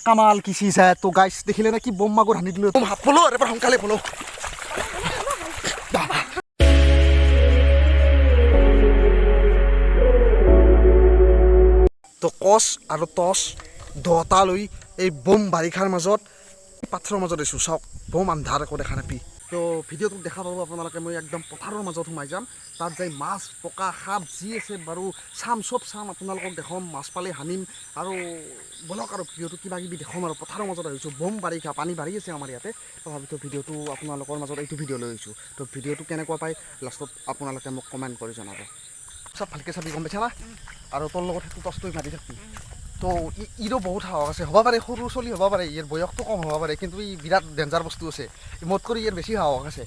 কামাল কি চিজ है तो गाइस দেখিলে না কি বোম মাগুর হানি দিলো বোম ফলো এবাৰ সোনকালে ফলো তো কস আৰু টস দটা লৈ এই বোম বাৰিখাৰ মাজত পাথৰৰ মাজত আছো চাওক বোম আন্ধাৰ একো দেখা নাপি তো ভিডিঅ'টো দেখা পাব আপোনালোকে মই একদম পথাৰৰ মাজত সোমাই যাম তাত যাই মাছ পকা সাপ যি আছে বাৰু চাম চব চাম আপোনালোকক দেখাম মাছ পালে হানিম আৰু বলক আৰু ভিডিঅ'টো কিবা কিবি দেখাম আৰু পথাৰৰ মাজত আহিছোঁ বোম বাৰিষা পানী বাঢ়ি আছে আমাৰ ইয়াতে তথাপিতো ভিডিঅ'টো আপোনালোকৰ মাজত এইটো ভিডিঅ' লৈ আহিছোঁ তো ভিডিঅ'টো কেনেকুৱা পায় লাষ্টত আপোনালোকে মোক কমেণ্ট কৰি জনাব চব ভালকৈ চাবি গম পাইছা না আৰু তোৰ লগত সেইটো টচটো মাৰি থাকবি তো ইৰো বহুত সাহস আছে হ'ব পাৰে সৰু চলি হ'ব পাৰে ইয়াৰ বয়সটো কম হ'ব পাৰে কিন্তু ই বিৰাট ডেঞ্জাৰ বস্তু আছে মোত কৰি ইয়াৰ বেছি সাহস আছে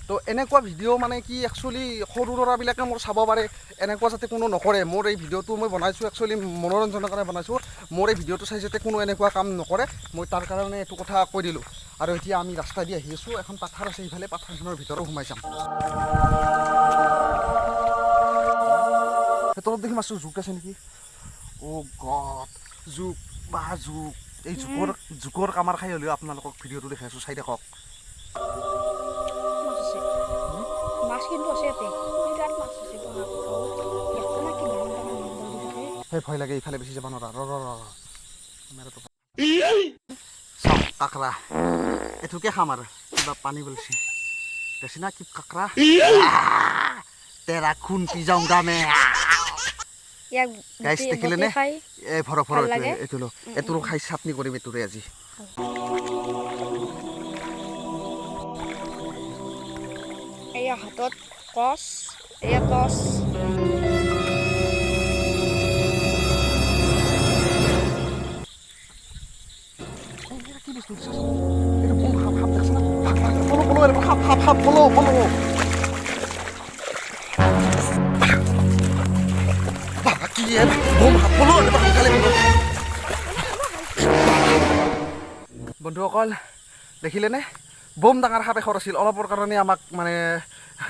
তো এনেকুৱা ভিডিঅ' মানে কি একচুৱেলি সৰু ল'ৰাবিলাকে মোৰ চাব পাৰে এনেকুৱা যাতে কোনো নকৰে মোৰ এই ভিডিঅ'টো মই বনাইছোঁ একচুৱেলি মনোৰঞ্জনৰ কাৰণে বনাইছোঁ মোৰ এই ভিডিঅ'টো চাই যাতে কোনো এনেকুৱা কাম নকৰে মই তাৰ কাৰণে এইটো কথা কৈ দিলোঁ আৰু এতিয়া আমি ৰাস্তা দি আহি আছোঁ এখন পাথাৰ আছে ইফালে পাথাৰখনৰ ভিতৰত সোমাই যাম তলত দেখি মাছটো জোক আছে নেকি অ' গড জোক বা জোক এই জোকৰ কামাৰ খাই হ'লেও আপোনালোকক ভিডিঅ'টো দেখাইছোঁ চাই দেখক সেই ভয় লাগে ইফালে বেছি যাব নোৱাৰা চাওক কাকৰা এইটোকে খাম আৰু কিবা পানী বলছি দেখছি না কি কাকৰা তেৰা খুন পি যাওঁগা মে গাইছ দেখিলে নে এই ভৰ এইটো খাই চাটনি কৰিম এইটোৰে আজি এয়া হাতত কচ এয়া টচ কি বস্তু এইটো বোম সাপ দেখছ না সাপ ফলো কি বোম সাপ ফলো সোনকালে বন্ধুসকল দেখিলেনে বোম ডাঙৰ সাপ এশৰ আছিল অলপৰ কাৰণে আমাক মানে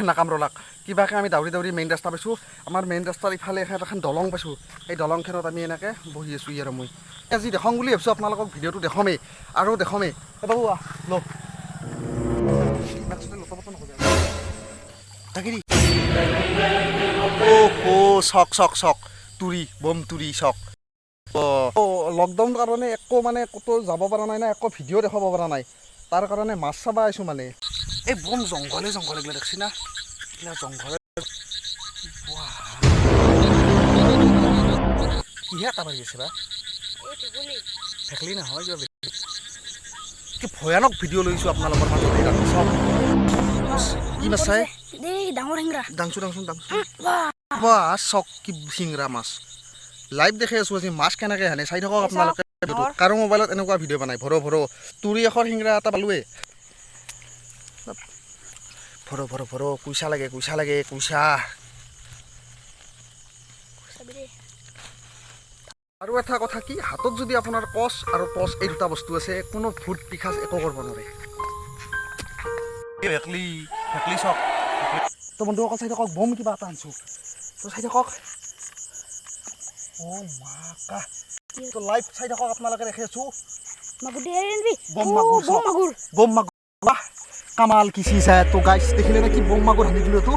নাকামৰলাক কিবাকৈ আমি দাউৰি মেইন ৰাস্তা পাইছোঁ আমাৰ মেইন ৰাস্তাৰ ইফালে এখন দলং পাইছোঁ এই দলংখনত আমি এনেকৈ বহি আছোঁ ইয়াৰ মই আজি দেখাম বুলি ভাবিছোঁ আপোনালোকক ভিডিঅ'টো দেখামেই আৰু দেখামেই বাবু ল চক তুৰি বোম তুৰি চক লকডাউন কাৰণে একো মানে ক'তো যাব পৰা নাই না একো ভিডিঅ' দেখাব পৰা নাই তাৰ কাৰণে মাছ চাব আহিছোঁ মানে এই বোম জংঘলে গ'লে দেখছি না জংঘলে কিহে এটা বাঢ়ি আছে বা ভেকলি নহয় কিবা কি ভয়ানক ভিডিঅ' লৈছোঁ আপোনালোকৰ মাজত এই ৰাতি চব কি মাছ চাই ডাঙৰ শিঙৰা দাংচো বাহ চক কি শিঙৰা মাছ লাইভ দেখি আছোঁ আজি মাছ কেনেকৈ হানে চাই থাকক আপোনালোকে কাৰো মোবাইলত এনেকুৱা ভিডিঅ' বনাই ভৰ তুৰি এশৰ শিঙৰা এটা পালোৱে ভৰ কুইচা লাগে আৰু এটা কথা কি হাতত যদি আপোনাৰ কচ আৰু টচ এই দুটা বস্তু আছে কোনো ভূত পিশাচ একো কৰিব নোৱাৰে ভেকলি চক তো বন্ধুসকল চাই থাকক বোম কিবা এটা আনিছোঁ তো চাই থাকক অ' মা তো লাইভ চাই থাকক আপোনালোকে দেখি আছোঁ বোম মাগুৰ কামাল কি চিজ है তো গাইছ দেখিলে না কি বোম মাগুৰ হানি দিলো তো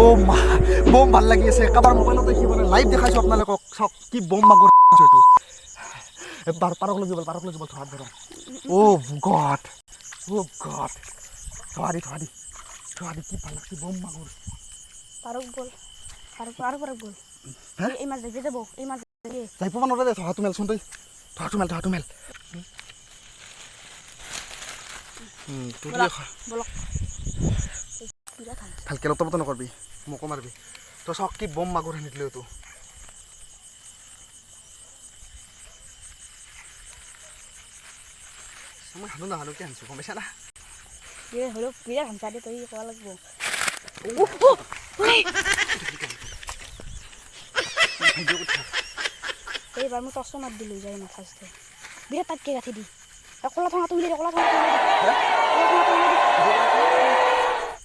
অ' মা বোম ভাল লাগি আছে কাৰোবাৰ মোবাইলত দেখিবলৈ লাইভ দেখাইছোঁ আপোনালোকক চাওক কি বোম মাগুৰ এইটো পাৰক লৈ যাব হাত ধৰক অ' গড থোৱাদি কি ভাল লাগছে বোম মাগুৰ পাৰক বল এই মাছ দেখি যাব এই মাছ যাই পাব নোৱাৰে থহাটো মেলচোন তই থহাটো মেল ভালকৈ লতবত নকৰবি মোকো মাৰবি তই চাওক কি বোম মাগুৰ আনি দিলোঁ এইটো মই নাহানোকে আনিছোঁ গম পাইছা না হ'লেও বিৰাট হামচা দে তই ক'ব লাগিব এইবাৰ মই টচটো মাত দিলোঁ যায় না ফাৰ্ষ্টে বিৰাট তাতকৈ গাঁঠি দি কলা ঠঙাটো উলিয়াই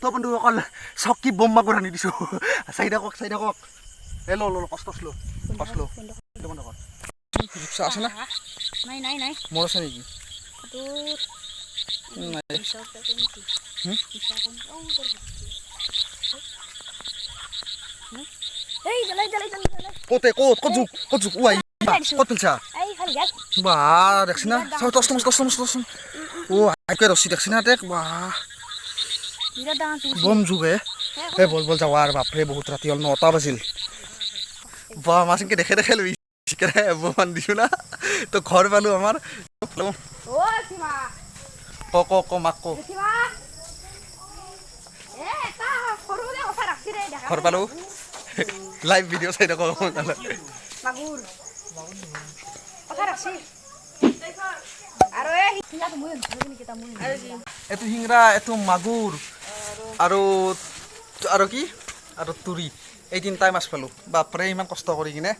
তো বন্ধুসকল চাওক কি বোম মাগুৰ আনি দিছোঁ চাই থাকক এই ল কষ্ট জুকচা আছে না নাই নাই নাই মোৰ আছে নেকি তো নাই এই জ্বলাই জ্বলাই জ্বলাই জ্বলাই ক'ত জুক ওয়াই ক'ত পেলছা এই খালি গেল বা দেখছি না চাও টস ও আইকে রসি দেখছি না দেখ বা বিরাট ডাঙৰ তুলছি বম যুগে এ বল যাওঁ আৰু বাপৰে বহুত ৰাতি হ'ল 9টা বাজিল বা মাছ ইনকে দেখে লৈ কেনে বমান দিছো না তো ঘৰ পালো আমাৰ ও সীমা ক মাক ক সীমা এ এটা সৰুলে কথা ৰাখছি ৰে দেখা ঘৰ পালো লাইভ ভিডিঅ' চাই থাকো মাগুৰ কথা ৰাখছি আৰু এই হিংৰাটো মই ধৰি নেকি তা মই এইটো শিংৰা এইটো মাগুৰ আৰু কি আৰু তুৰি এই তিনিটাই মাছ পালো বাপৰে ইমান কষ্ট কৰি কিনে